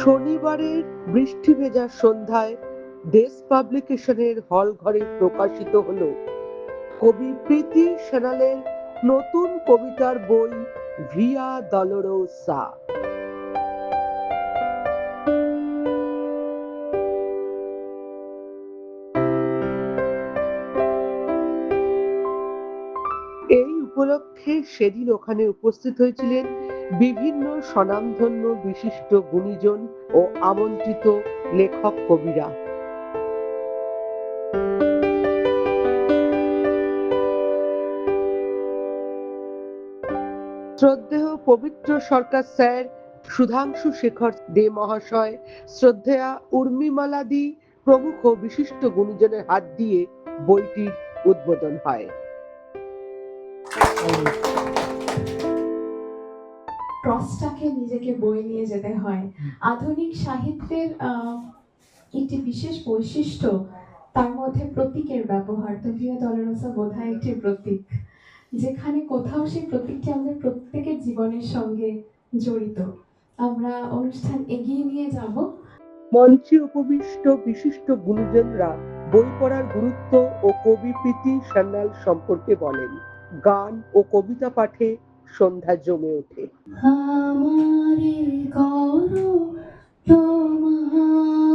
শনিবারের বৃষ্টি ভেজা সন্ধ্যায় দেশ পাবলিকেশনের হল ঘরে প্রকাশিত হলো কবি প্রীতি সেনালের নতুন কবিতার বই ভিয়া দলোরোসা। এই উপলক্ষে সেদিন ওখানে উপস্থিত হয়েছিলেন বিভিন্ন স্বনামধন্য বিশিষ্ট গুণীজন ও আমন্ত্রিত লেখক কবিরা। শ্রদ্ধেয় পবিত্র সরকার স্যার, সুধাংশু শেখর দে মহাশয়, শ্রদ্ধেয়া উর্মিমালাদি প্রমুখ বিশিষ্ট গুণীজনের হাত দিয়ে বইটির উদ্বোধন হয়। ক্রসটাকে নিজেকে বয়ে নিয়ে যেতে হয়। আধুনিক সাহিত্যের একটি বিশেষ বৈশিষ্ট্য, তার মধ্যে প্রতীকের ব্যবহার। তো ভিয়া দলোরোসা বোধহয় একটি প্রতীক, যেখানে কোথাও সেই প্রতীকটি আমাদের প্রত্যেকের জীবনের সঙ্গে জড়িত। আমরা অনুষ্ঠান এগিয়ে নিয়ে যাব। মঞ্চে উপবিষ্ট বিশিষ্ট গুণীজনরা বই পড়ার গুরুত্ব ও কবি প্রীতি সান্যাল সম্পর্কে বলেন। গান ও কবিতা পাঠে সন্ধ্যা জমে ওঠে। আমারে করো তোমার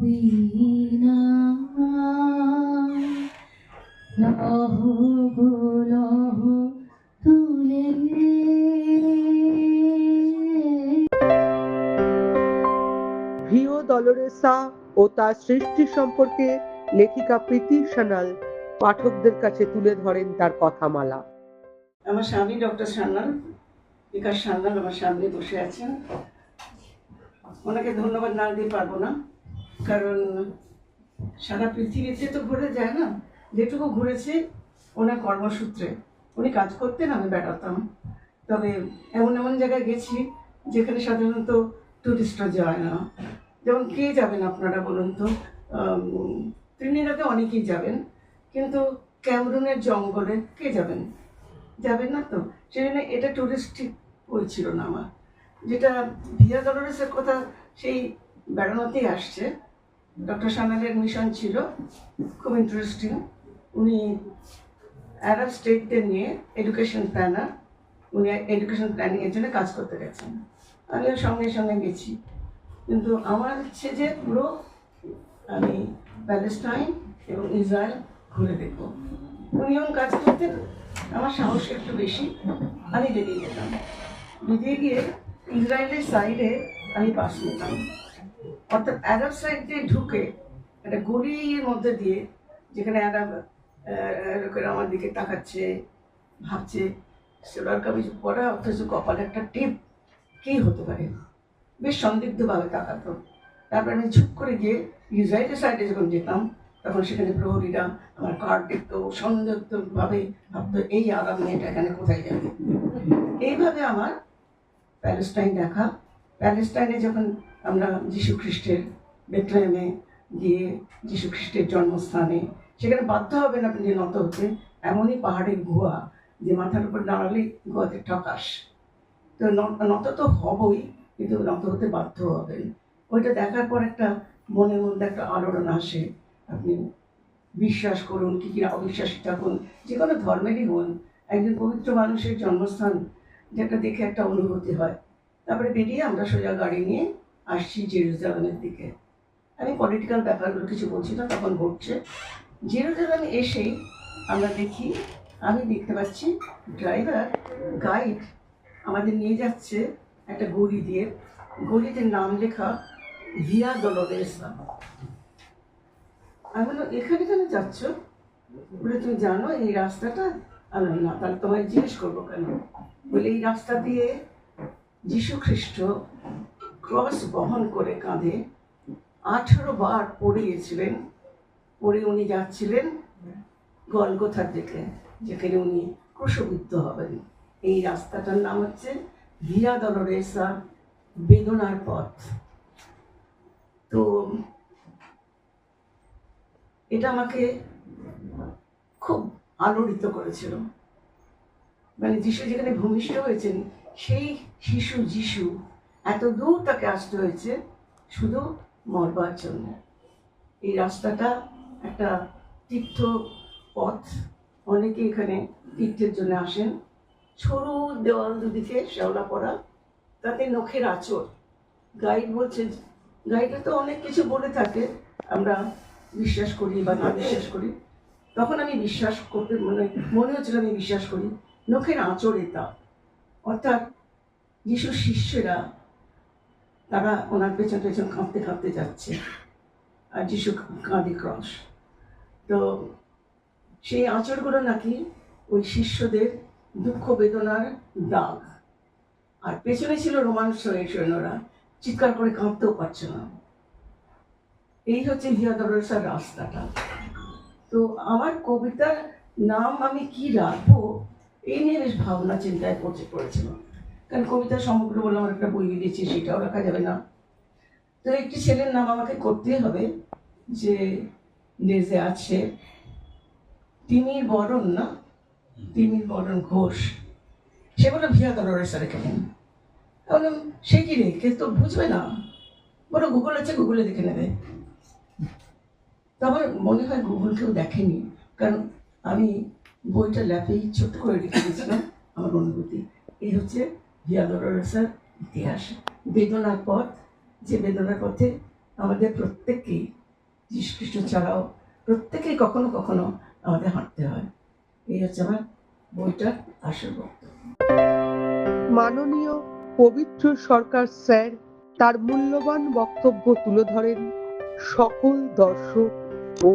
বিনা, লহ গো লহ তুলে। ভিও দলোরেসা ও তার সৃষ্টি সম্পর্কে লেখিকা প্রীতি সান্যাল পাঠকদের কাছে তুলে ধরেন তার কথামালা। আমার স্বামী ডক্টর সান্যাল, বিকাশ সান্যাল আমার সামনে বসে আছেন। ওনাকে ধন্যবাদ না দিতে পারবো না, কারণ সারা পৃথিবীতে তো ঘুরে যায় না। যেটুকু ঘুরেছে ওনার কর্মসূত্রে। উনি কাজ করতেন, আমি বেড়াতাম। তবে এমন এমন জায়গায় গেছি যেখানে সাধারণত টুরিস্টরা যায় না। যেমন কে যাবেন আপনারা বলুন তো? ত্রিনিদাদে অনেকেই যাবেন, কিন্তু ক্যামেরুনের জঙ্গলে কে যাবেন? যাবেন না তো। সেই জন্য এটা টুরিস্টিক বই ছিল না আমার। যেটা ভিয়া দলোরোসার কথা সেই বেড়ানোতেই আসছে। ডক্টর সান্যালের মিশন ছিল খুব ইন্টারেস্টিং। উনি অ্যারাব স্টেটদের নিয়ে এডুকেশন প্ল্যানার, উনি এডুকেশন প্ল্যানিংয়ের জন্য কাজ করতে গেছেন। আমিও সঙ্গে সঙ্গে গেছি, কিন্তু আমার ইচ্ছে যে পুরো আমি প্যালেস্টাইন এবং ইসরায়েল ঘুরে দেখবো। উনি যখন কাজ করতেন, আমার সাহস একটু বেশি, আমি বেরিয়ে যেতাম। বেরিয়ে গিয়ে ইসরায়েলের সাইডে আমি পাস নিতাম, অর্থাৎ অ্যারাব সাইড দিয়ে ঢুকে একটা গলির মধ্যে দিয়ে, যেখানে অ্যারাব লোকেরা আমার দিকে তাকাচ্ছে, ভাবছে সেলার কামিজ পরা, অথচ কপালে একটা টিপ, কী হতে পারে, বেশ সন্দিগ্ধভাবে তাকাতো। তারপরে আমি ঝুপ করে গিয়ে ইসরায়েলের সাইডে যখন যেতাম, তখন সেখানে প্রহরীরা আমার কার্ড দেখতো, সন্দিগ্ধভাবে ভাবতো এই আরাম মেয়েটা এখানে কোথায় যাবে। এইভাবে আমার প্যালেস্টাইন দেখা। প্যালেস্টাইনে যখন আমরা যীশু খ্রিস্টের বেথলেহেমে গিয়ে যীশু খ্রিস্টের জন্মস্থানে, সেখানে বাধ্য হবেন আপনি নত হতে। এমনই পাহাড়ের গুহা যে মাথার উপর দাঁড়ালেই গুহাতে ঠকাস। তো নত তো হবই, কিন্তু নত হতে বাধ্য হবেন। ওইটা দেখার পর একটা মনের মধ্যে একটা আলোড়ন আসে। আপনি বিশ্বাস করুন কি অবিশ্বাসী থাকুন, যে কোনো ধর্মেরই হন, একজন পবিত্র মানুষের জন্মস্থান যেটা দেখে একটা অনুভূতি হয়। তারপরে বেরিয়ে আমরা সোজা গাড়ি নিয়ে আসছি জেরুজালেমের দিকে। আমি পলিটিক্যাল ব্যাপারগুলো কিছু বলছি না, তখন ঘটছে। জেরুজালেমে এসেই আমরা দেখি, আমি দেখতে পাচ্ছি ড্রাইভার গাইড আমাদের নিয়ে যাচ্ছে একটা গলি দিয়ে। গলিতে নাম লেখা ভিয়া দলোরোসা। আমি বললাম এখানে কেন যাচ্ছ? বলে তুমি জানো এই রাস্তাটা? আমি না, তাহলে তোমায় জিজ্ঞেস করবো কেন। বলে এই রাস্তা দিয়ে যীশু খ্রিস্ট ক্রস বহন করে কাঁধে 18 বার পড়ে গেছিলেন। পড়ে উনি যাচ্ছিলেন গলগোথার দিকে, যেখানে উনি ক্রুশবিদ্ধ হবেন। এই রাস্তাটার নাম হচ্ছে ভিয়া দলোরোসা, বেদনার পথ। তো এটা আমাকে খুব আলোড়িত করেছিল। মানে যিশু যেখানে ভূমিষ্ঠ হয়েছেন, সেই শিশু যিশু এত দূর তাকে আসতে হয়েছে শুধু মরবার জন্য। এই রাস্তাটা একটা তীর্থ পথ, অনেকে এখানে তীর্থের জন্য আসেন। সরু দেওয়াল দুদিকে শ্যাওলা পড়া, তাতে নখের আঁচড়। গাইড বলছে, গাইডে তো অনেক কিছু বলে থাকে, আমরা বিশ্বাস করি বা না বিশ্বাস করি। তখন আমি বিশ্বাস করতে মনে হচ্ছিল আমি বিশ্বাস করি। নখের আঁচড়ে তা, অর্থাৎ যিশুর শিষ্যেরা তারা ওনার পেছন পেছন কাঁপতে কাঁপতে যাচ্ছে, আর যিশু কাঁধে ক্রস। তো সেই আঁচড়গুলো নাকি ওই শিষ্যদের দুঃখ বেদনার দাগ। আর পেছনে ছিল রোমান সৈন্যরা, চিৎকার করে কাঁদতেও পারছে না। এই হচ্ছে ভিয়া দলোরেসার রাস্তাটা। তো আমার কবিতার নাম আমি কি রাখবো এই নিয়ে বেশ ভাবনা চিন্তায় পড়েছিলাম, কারণ কবিতা সমগ্র বলে আমার একটা বই দিয়েছি, সেটাও রাখা যাবে না। তো একটি ছেলের নাম আমাকে করতেই হবে, যে লেজে আছে তিমির বরণ, না তিমির বরণ ঘোষ। সে বলে ভিয়া দলোরেসা রেখে নেন। বললাম সে কি রে, কে তো বুঝবে না, বলো গুগল আছে, গুগলে দেখে নেবে। তো আমার মনে হয় গুগল কেউ দেখেনি, কারণ আমি বইটা ল্যাপেই ছোট্ট করে রেখে দিয়েছিলাম আমার অনুভূতি। এই হচ্ছে ভিয়া দলোরেসার ইতিহাস, বেদনার পথ, যে বেদনার পথে আমাদের প্রত্যেককেই, যীশু খ্রিস্ট ছাড়াও প্রত্যেকেই কখনো কখনো আমাদের হাঁটতে হয়। এই হচ্ছে আমার বইটার আসল বক্তব্য। মাননীয় পবিত্র সরকার স্যার তার মূল্যবান বক্তব্য তুলে ধরেন সকল দর্শক ও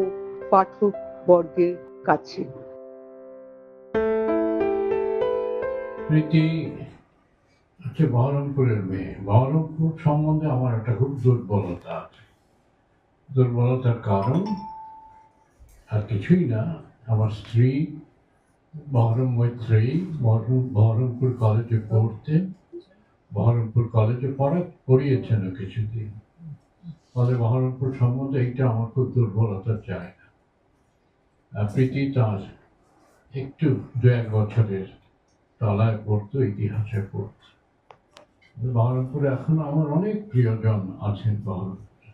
পাঠক বর্গের কাছে। প্রীতি হচ্ছে বহরমপুরের মেয়ে। বহরমপুর সম্বন্ধে আমার একটা খুব দুর্বলতা আছে। দুর্বলতার কারণ আর কিছুই না, আমার স্ত্রী বহরম মৈত্রেয়ী বহরমপুর কলেজে পড়তেন, বহরমপুর কলেজে পড়িয়েছেন কিছুদিন। ফলে বহরমপুর সম্বন্ধে এইটা আমার খুব দুর্বলতার জায়গা। প্রীতি তার একটু 2-1 বছরের তলায় পড়তো, ইতিহাসে পড়তো। বহরমপুরে এখন আমার অনেক প্রিয়জন আছেন বহরমপুরে।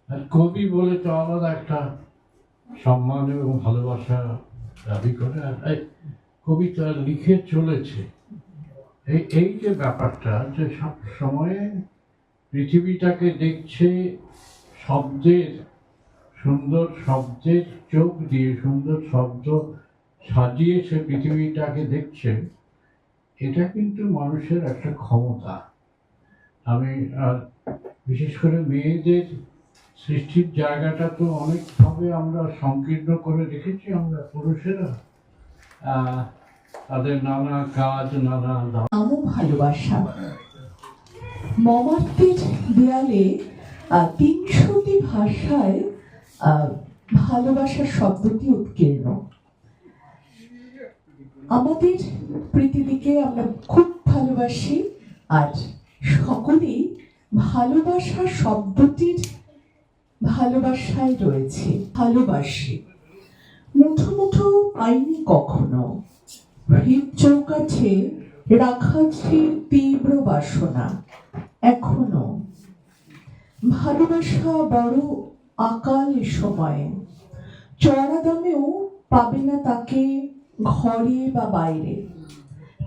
আর কবি বলে তো আলাদা একটা সম্মান এবং ভালোবাসা দাবি করে, আর কবিতা লিখে চলেছে। এই যে ব্যাপারটা, যে সব সময়ে পৃথিবীটাকে দেখছে শব্দের, সুন্দর শব্দের চোখ দিয়ে, সুন্দর শব্দ সাজিয়ে সে পৃথিবীটাকে দেখছে, এটা কিন্তু মানুষের একটা ক্ষমতা। আমি বিশেষ করে মেয়েদের সৃষ্টির জায়গাটা তো অনেকভাবে আমরা সংকীর্ণ করে রেখেছি আমরা পুরুষেরা। তাদের নানা কাজ, নানা নামও ভালোবাসা। মমার্তের দেয়ালে 300টি ভাষায় ভালোবাসার শব্দটি উৎকীর্ণ। আমাদের পৃথিবীকে আমরা খুব ভালোবাসি, আর সকলেই ভালোবাসা শব্দটির ভালোবাসায় রয়েছে। ভালোবাসি, মুঠো মুঠো পাইনি কখনো, হৃদ চৌকাঠে রাখাছি তীব্র বাসনা এখনো। ভালোবাসা বড় আকাল সময়ে, চড়া দামেও পাবে না তাকে ঘরে বা বাইরে,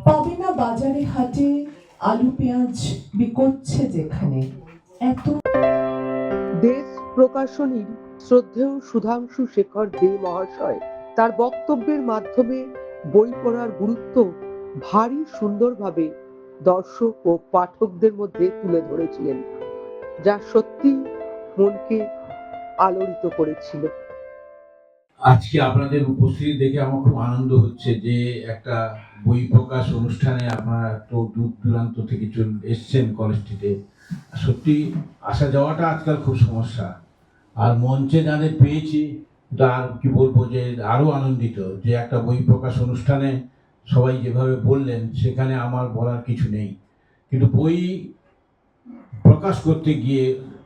পাবে না বাজারে হাটে আলু পেঁয়াজ বিকোচ্ছে যেখানে। এত দেশ প্রকাশনীর শ্রদ্ধেয় সুধাংশু শেখর দে মহাশয় তার বক্তব্যের মাধ্যমে বই পড়ার গুরুত্ব ভারী সুন্দরভাবে দর্শক ও পাঠকদের মধ্যে তুলে ধরেছিলেন, যা সত্যি মনকে আলোড়িত করেছিল। আজকে আপনাদের উপস্থিতি দেখে আমার খুব আনন্দ হচ্ছে যে একটা বই প্রকাশ অনুষ্ঠানে আপনারা তো দূর দূরান্ত থেকে এসছেন কলেজটিতে। সত্যি আসা যাওয়াটা আজকাল খুব সমস্যা, আর মঞ্চে যাদের পেয়েছি তার কি বলবো, যে আরও আনন্দিত যে একটা বই প্রকাশ অনুষ্ঠানে সবাই যেভাবে বললেন সেখানে আমার বলার কিছু নেই। কিন্তু বই প্রকাশ করতে গিয়ে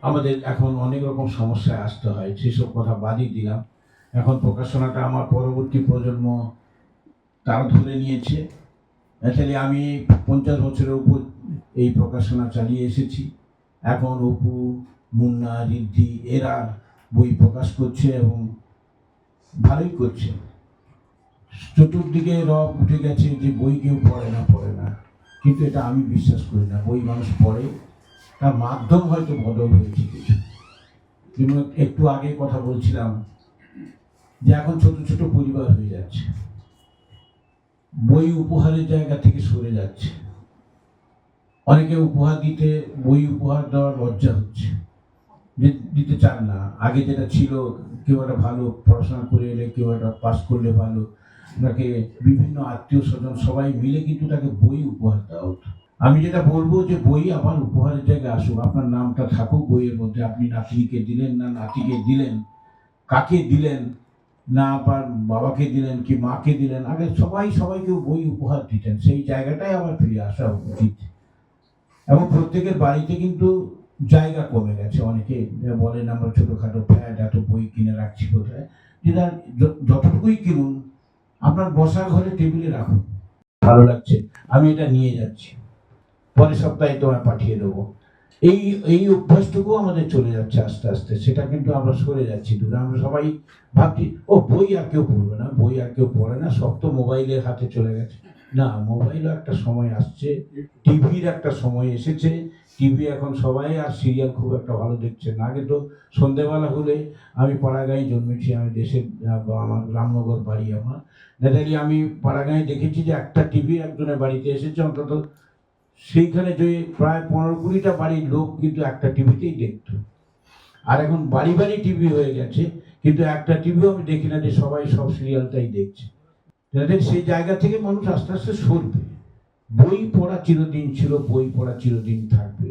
আমাদের এখন অনেক রকম সমস্যায় আসতে হয়, সেসব কথা বাদই দিলাম। এখন প্রকাশনাটা আমার পরবর্তী প্রজন্ম তারা ধরে নিয়েছে। অ্যাকচুয়ালি আমি 50 বছরের উপর এই প্রকাশনা চালিয়ে এসেছি। এখন অপু, মুন্না, রিদ্ধি এরা বই প্রকাশ করছে এবং ভালোই করছে। চতুর্দিকে রব উঠে গেছে যে বই কেউ পড়ে না, কিন্তু এটা আমি বিশ্বাস করি না। বই মানুষ পড়ে, তার মাধ্যম হয়তো বদল হয়েছে কিছু। যেমন একটু আগে কথা বলছিলাম যে এখন ছোট ছোট পরিবার হয়ে যাচ্ছে, বই উপহারের জায়গা থেকে সরে যাচ্ছে। অনেকে উপহার দিতে, বই উপহার দেওয়ার লজ্জা হচ্ছে, দিতে চান না। আগে যেটা ছিল, কেউ একটা ভালো পড়াশোনা করে এলে, কেউ একটা পাস করলে ভালো, তাকে বিভিন্ন আত্মীয় স্বজন সবাই মিলে কিন্তু তাকে বই উপহার দেওয়া হতো। আমি যেটা বলবো যে বই আবার উপহারের জায়গায় আসুক, আপনার নামটা থাকুক বইয়ের মধ্যে। আপনি নাতনিকে দিলেন না নাতিকে দিলেন, কাকে দিলেন, না আপনার বাবাকে দিলেন কি মাকে দিলেন, আগে সবাইকে বই উপহার দিতেন। সেই জায়গাটাই আবার ফিরে আসা উচিত। এবং প্রত্যেকের বাড়িতে কিন্তু জায়গা কমে গেছে। অনেকে বলেন আমরা ছোটোখাটো ফ্ল্যাট, এত বই কিনে রাখছি কোথায়, যেটা যতটুকুই কিনুন আপনার বসার ঘরে টেবিলে রাখুন। ভালো লাগছে, আমি এটা নিয়ে যাচ্ছি, পরের সপ্তাহে তোমায় পাঠিয়ে দেবো। এই অভ্যাসটুকু আমাদের চলে যাচ্ছে আস্তে আস্তে। সেটা কিন্তু আমরা সরে যাচ্ছি দূরে। আমরা সবাই ভাবছি বই আর কেউ পড়বে না, বই আর কেউ পড়ে না, সব তো মোবাইলের হাতে চলে গেছে। না, মোবাইলও একটা সময় আসছে, টিভির একটা সময় এসেছে। টিভি এখন সবাই আর সিরিয়াল খুব একটা ভালো দেখছে না। আগে তো সন্ধ্যেবেলা হলে, আমি পাড়াগাঁয়ে জন্মেছি, আমি দেশের, আমার রামনগর বাড়ি আমার, নেতালি আমি পাড়াগাঁয়ে দেখেছি যে একটা টিভি একজনের বাড়িতে এসেছে, অন্তত সেইখানে যে প্রায় 15-20টা বাড়ির লোক কিন্তু একটা টিভিতেই দেখত। আর এখন বাড়ি বাড়ি টিভি হয়ে গেছে, কিন্তু একটা টিভিও আমি দেখি না যে সবাই সব সিরিয়ালটাই দেখছে। সেই জায়গা থেকে মানুষ আস্তে আস্তে সরবে। বই পড়া চিরদিন ছিল, বই পড়া চিরদিন থাকবে।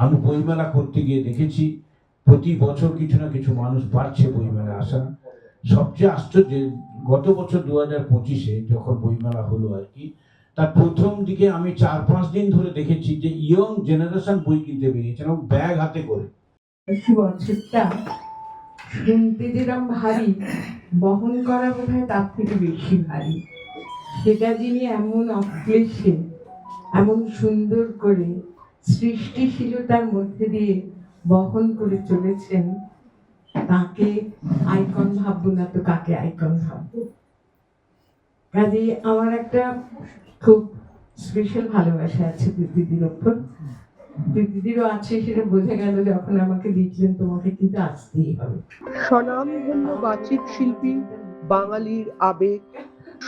আমি বইমেলা করতে গিয়ে দেখেছি প্রতি বছর কিছু না কিছু মানুষ বাড়ছে বইমেলা আসা। সবচেয়ে আশ্চর্য, গত বছর 2025-এ যখন বইমেলা হলো আর কি, তার প্রথম দিকে আমি 4-5 দিন ধরে দেখেছি যে ইয়ং জেনারেশন বই কিনতে বেরিয়েছেন এবং ব্যাগ হাতে করে। বছরটা শুনতে যেরকম ভারী, বহন করা বোধ হয় তার থেকে বেশি ভারী। সেটা যিনি এমন অক্লেশে, এমন সুন্দর করে সৃষ্টিশীলতার মধ্যে দিয়ে বহন করে চলেছেন, তাকে আইকন ভাববো না তো কাকে আইকন ভাববো? কাজে আমার একটা খুব স্পেশাল ভালোবাসা আছে দিদির ওপর। দিদিরও আছে, সেটা বোঝা গেল যখন আমাকে লিখলেন তোমাকে কিন্তু আসতেই হবে। স্বনামধন্য বাচিক শিল্পী, বাঙালির আবেগ,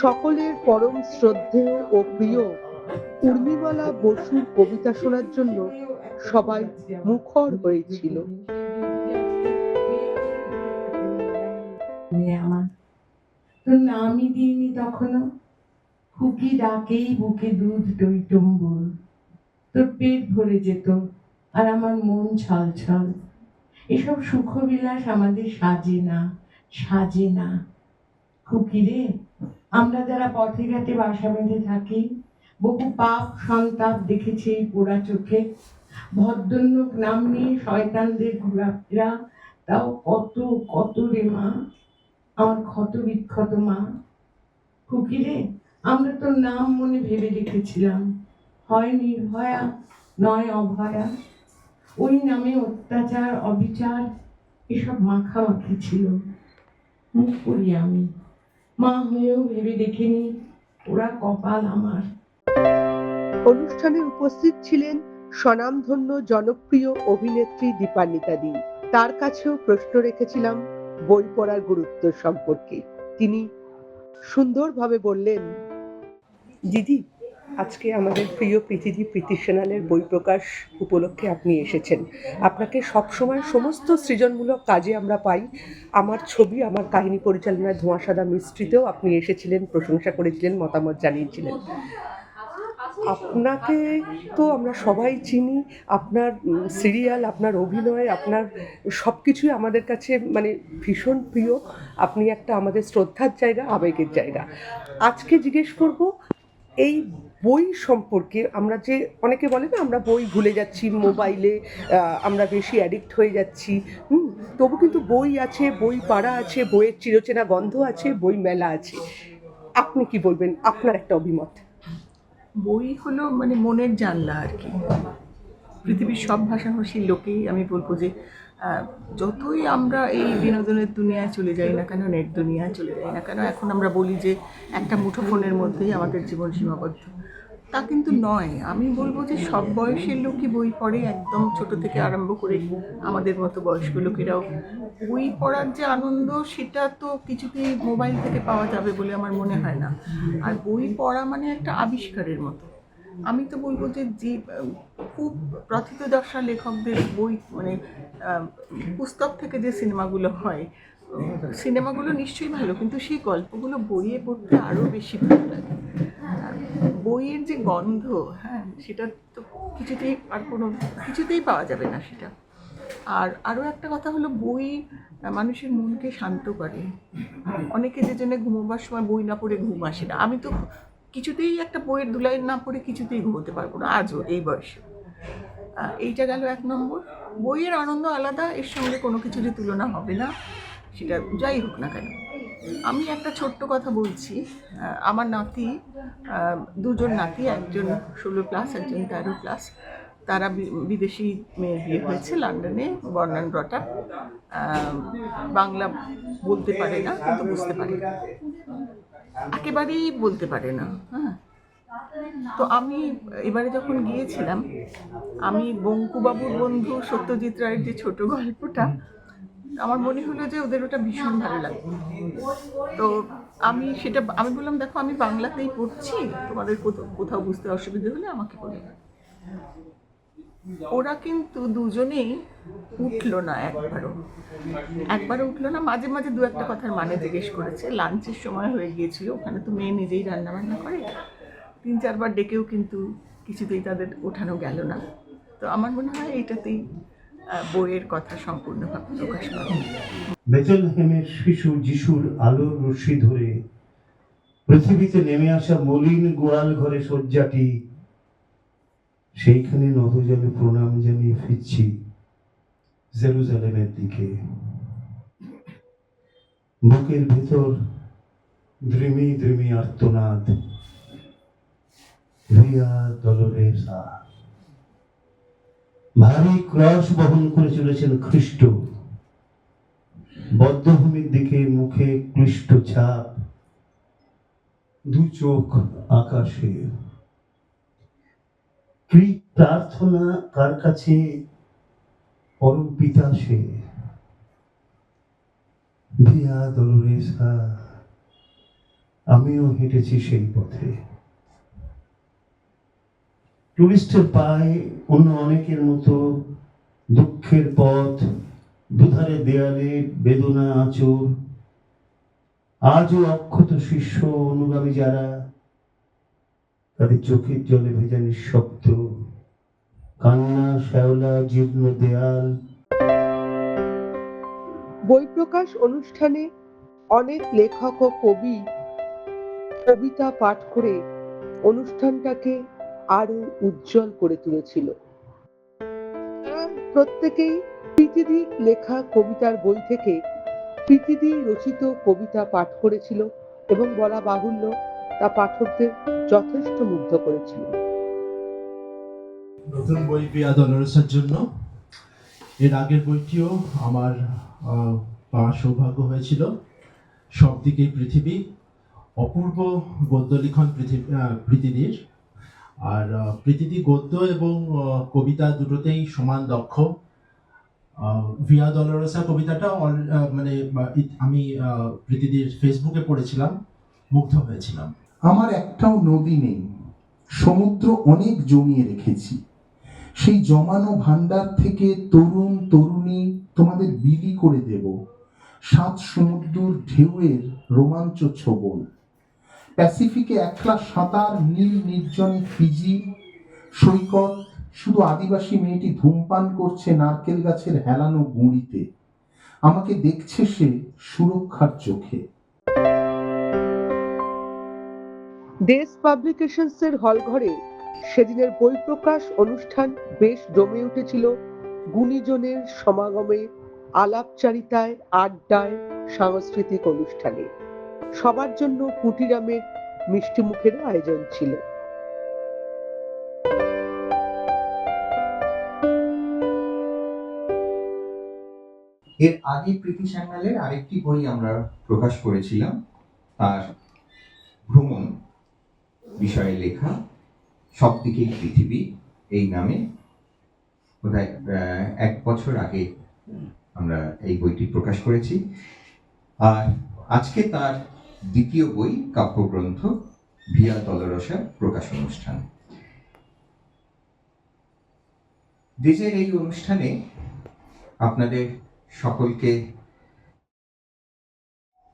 সকলের পরম শ্রদ্ধেয় ও প্রিয় উর্মিমালা বসুর কবিতা শোনার জন্য সবাই মুখর হয়েছিল। আমার তোর নামই দিইনি তখনও, খুকি ডাকেই বুকে দুধ টইটম্বুর। তোর পেট ভরে যেত আর আমার মন ছলছল। এসব সুখবিলাস আমাদের সাজে না। খুকি রে, আমরা যারা পথে ঘাটে বাসা বেঁধে থাকি, বহু পাপ সন্তাপ দেখেছি এই পোড়া চোখে। ভদ্রলোক নাম নিয়ে শয়তানদের ঘোরাফেরা, তাও কত রে মা, আমার ক্ষত বিক্ষত মা। খুকি রে, আমরা তোর নাম মনে ভেবে রেখেছিলাম, হয় নির্ভয়া নয় অভয়া। ওই নামে অত্যাচার অবিচার এসব মাখামাখি ছিল। মুখ করি আমি, মা হয়েও ভেবে দেখিনি ওরা কপাল আমার। অনুষ্ঠানে উপস্থিত ছিলেন স্বনামধন্য জনপ্রিয় অভিনেত্রী দীপান্বিতা দি। তার কাছেও প্রশ্ন রেখেছিলাম বই পড়ার গুরুত্ব সম্পর্কে। তিনি সুন্দরভাবে বললেন, দিদি, আজকে আমাদের প্রিয় প্রীতি সেনালের বই প্রকাশ উপলক্ষে আপনি এসেছেন। আপনাকে সবসময় সমস্ত সৃজনমূলক কাজে আমরা পাই। আমার ছবি, আমার কাহিনী পরিচালনায় ধোঁয়াশাদা মিস্ট্রিতেও আপনি এসেছিলেন, প্রশংসা করেছিলেন, মতামত জানিয়েছিলেন। আপনাকে তো আমরা সবাই চিনি, আপনার সিরিয়াল, আপনার অভিনয়, আপনার সব কিছুই আমাদের কাছে মানে ভীষণ প্রিয়। আপনি একটা আমাদের শ্রদ্ধার জায়গা, আবেগের জায়গা। আজকে জিজ্ঞেস করব এই বই সম্পর্কে। আমরা যে অনেকে বলে না, আমরা বই ভুলে যাচ্ছি, মোবাইলে আমরা বেশি অ্যাডিক্ট হয়ে যাচ্ছি, তবু কিন্তু বই আছে, বই পাড়া আছে, বইয়ের চিরচেনা গন্ধ আছে, বই মেলা আছে। আপনি কি বলবেন, আপনার একটা অভিমত? বই হলো মানে মনের জানলা আর কি। পৃথিবীর সব ভাষাভাষীর লোকেই আমি বলবো যে যতই আমরা এই বিনোদনের দুনিয়ায় চলে যাই না কেন, নেট দুনিয়ায় চলে যাই না কেন, এখন আমরা বলি যে একটা মুঠোফোনের মধ্যেই আমাদের জীবন সীমাবদ্ধ। তা কিন্তু নয়। আমি বলবো যে সব বয়সের লোকই বই পড়ে, একদম ছোট থেকে আরম্ভ করে আমাদের মতো বয়স্ক লোকেরাও। বই পড়ার যে আনন্দ সেটা তো কিছুতেই মোবাইল থেকে পাওয়া যাবে বলে আমার মনে হয় না। আর বই পড়া মানে একটা আবিষ্কারের মতো। আমি তো বলবো যে খুব প্রথিতযশা লেখকদের বই মানে পুস্তক থেকে যে সিনেমাগুলো হয়, সিনেমাগুলো নিশ্চয়ই ভালো, কিন্তু সেই গল্পগুলো বইয়ে পড়তে আরও বেশি ভালো লাগে। বইয়ের যে গন্ধ, হ্যাঁ, সেটা তো কিছুতেই পাওয়া যাবে না সেটা। আর আরও একটা কথা হলো, বই মানুষের মনকে শান্ত করে। অনেকে যে জন্য ঘুমোবার সময় বই না পড়ে ঘুম আসে না, আমি তো কিছুতেই একটা বইয়ের দুলাইন না পড়ে কিছুতেই ঘুমোতে পারবো না আজও এই বয়সে। এইটা গেল 1 নম্বর। বইয়ের আনন্দ আলাদা, এর সঙ্গে কোনো কিছুরই তুলনা হবে না, সেটা যাই হোক না কেন। আমি একটা ছোট্ট কথা বলছি। আমার নাতি, দুজন নাতি, একজন 16+, একজন 13+। তারা বিদেশি মেয়ের বিয়ে হয়েছে লন্ডনে, born and brought up. Bangla বলতে পারে না, কিন্তু বুঝতে পারে, একেবারেই বলতে পারে না। হ্যাঁ, তো আমি এবারে যখন গিয়েছিলাম, আমি বঙ্কুবাবুর বন্ধু সত্যজিৎ রায়ের যে ছোট গল্পটা, আমার মনে হলো যে ওদের ওটা ভীষণ ভালো লাগবে। তো আমি বললাম, দেখো আমি বাংলাতেই পড়ছি, তোমাদের কোথাও বুঝতে অসুবিধা হলে আমাকে বলে। ওরা কিন্তু দুজনেই উঠলো না, একবারও উঠলো না। মাঝে মাঝে 2-1 কথার মানে জিজ্ঞেস করেছে। লাঞ্চের সময় হয়ে গিয়েছিল, ওখানে তো মেয়ে নিজেই রান্নাবান্না করে, 3-4 বার ডেকেও কিন্তু কিছুতেই তাদের ওঠানো গেল না। তো আমার মনে হয় এইটাতেই বইয়ের কথা সম্পূর্ণভাবে প্রকাশ পাবে। বেথলেহেমের শিশু যিশুর আলোর রশ্মি ধরে পৃথিবীতে নেমে আসা মলিন গোয়াল ঘরে শয্যাটি, সেইখানে নতজলে প্রণাম জানিয়ে ফিরছি জেরুজালেমের দিকে। বুকের ভেতর দ্রিমি দ্রিমি আর্তনাদ, ভিয়া ডলোরেসা। ভারী ক্রস বহন করে চলেছেন খ্রিস্ট, বদ্ধভূমির দিকে মুখে ক্লিষ্ট ছাপ, 2 চোখ আকাশে। কি প্রার্থনা কার কাছে, পরম পিতা সে। ভিয়া ডলোরেসা, আমিও হেঁটেছি সেই পথে। টুরিস্টের পায়ে অন্য অনেকের মতো দুঃখের পথ, দুধারে দেয়ালে বেদনা আঁচড়। আজও অক্ষত শিষ্য অনুগামী যারা, তাদের চোখের জলে ভেজা নিঃশব্দ কান্না, শ্যাওলা জীর্ণ দেয়াল। বই প্রকাশ অনুষ্ঠানে অনেক লেখক ও কবি কবিতা পাঠ করে অনুষ্ঠানটাকে আরো উজ্জ্বল করে তুলেছিল। প্রত্যেকেই প্রীতিদির লেখা কবিতার বই থেকে প্রীতিদি রচিত কবিতা পাঠ করেছিল এবং বলা বাহুল্য তা পাঠকদের যথেষ্ট মুগ্ধ করেছিল। নতুন বই ভিয়া ডলোরেসার জন্য এর আগের বইটিও আমার পাওয়ার সৌভাগ্য হয়েছিল। সব দিকেই পৃথিবী, অপূর্ব গদ্য লিখন প্রীতিদির। আর প্রীতিদি গদ্য এবং কবিতা দুটোতেই সমান দক্ষ। ভিয়া ডলোরেসা কবিতাটা আমি প্রীতিদির ফেসবুকে পড়েছিলাম, মুগ্ধ হয়েছিলাম। আমার একটাও নদী নেই, সমুদ্র অনেক জমিয়ে রেখেছি। সেই জমানো ভান্ডার থেকে তরুণ তরুণী তোমাদের বিলি করে দেব 7 সমুদ্রের ঢেউয়ের রোমাঞ্চ ছোবল। প্যাসিফিকে একলা সাঁতার, নীল নির্জনে ফিজি সৈকত, শুধু আদিবাসী মেয়েটি ধূমপান করছে নারকেল গাছের হেলানো গুঁড়িতে। আমাকে দেখছে সে সুরক্ষার চোখে। দেশ পাবলিকেশনস এর হলঘরে সেদিনের বই প্রকাশ অনুষ্ঠান বেশ জমে উঠেছিল গুণীজনের সমাগমে, আলাপচারিতায়, আড্ডায়, সাংস্কৃতিক অনুষ্ঠানে। সবার জন্য কুটিরামের মিষ্টি মুখের আয়োজন ছিল। এর আগে প্রীতি সান্যালের আরেকটি বই আমরা প্রকাশ করেছিলাম, তার ভ্রমণ বিষয়ে লেখা সব দিকেই পৃথিবী এই নামে। বোধহয় 1 বছর আগে আমরা এই বইটি প্রকাশ করেছি। আর আজকে তার দ্বিতীয় বই কাব্যগ্রন্থ ভিয়া দলোরোসা প্রকাশ অনুষ্ঠান। দেশের এই অনুষ্ঠানে আপনাদের সকলকে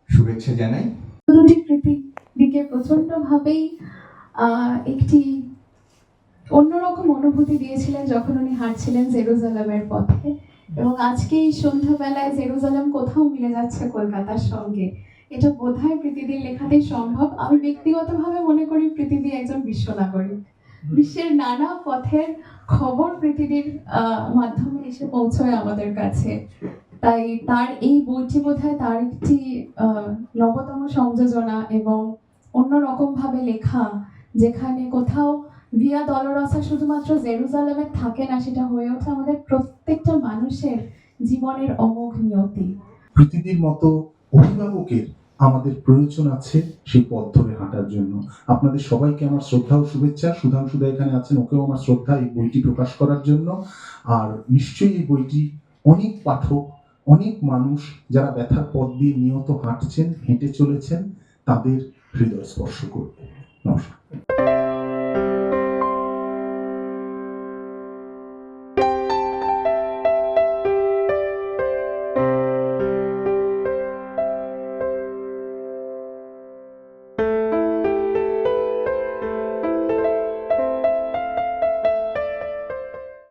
শুভেচ্ছা জানাই। দুটি পৃথিবীকে প্রচন্ডভাবেই একটি অন্যরকম অনুভূতি দিয়েছিলেন যখন উনি হাঁটছিলেন জেরুজালেমের পথে, এবং আজকে এই সন্ধ্যাবেলায় জেরুজালেম কোথাও মিলে যাচ্ছে কলকাতার সঙ্গে। এটা বোধহয় প্রীতিদির লেখাতেই সম্ভব। আমি ব্যক্তিগতভাবে মনে করি প্রীতিদি একজন বিশ্বনাগরিক। বিশ্বের নানা পথের খবর পৃথিবীর মাধ্যমে এসে পৌঁছয় আমাদের কাছে। তাই তার এই বইটি বোধহয় তার একটি নবতম সংযোজনা এবং অন্যরকম ভাবে লেখা, যেখানে কোথাও ভিয়া দলোরসা শুধুমাত্র জেরুজালেমে থাকে না, সেটা হয়ে ওঠে আমাদের প্রত্যেকটা মানুষের জীবনের অমোঘ নিয়তি। প্রীতিদির মতো অভিভাবকের আমাদের প্রয়োজন আছে সেই পথ ধরে হাঁটার জন্য। আপনাদের সবাইকে আমার শ্রদ্ধা ও শুভেচ্ছা। সুধাংশুদা এখানে আছেন, ওকেও আমার শ্রদ্ধা এই বইটি প্রকাশ করার জন্য। আর নিশ্চয়ই এই বইটি অনেক পাঠক, অনেক মানুষ যারা ব্যথার পথ দিয়ে নিয়ত হাঁটছেন, হেঁটে চলেছেন, তাদের হৃদয় স্পর্শ করবে। নমস্কার।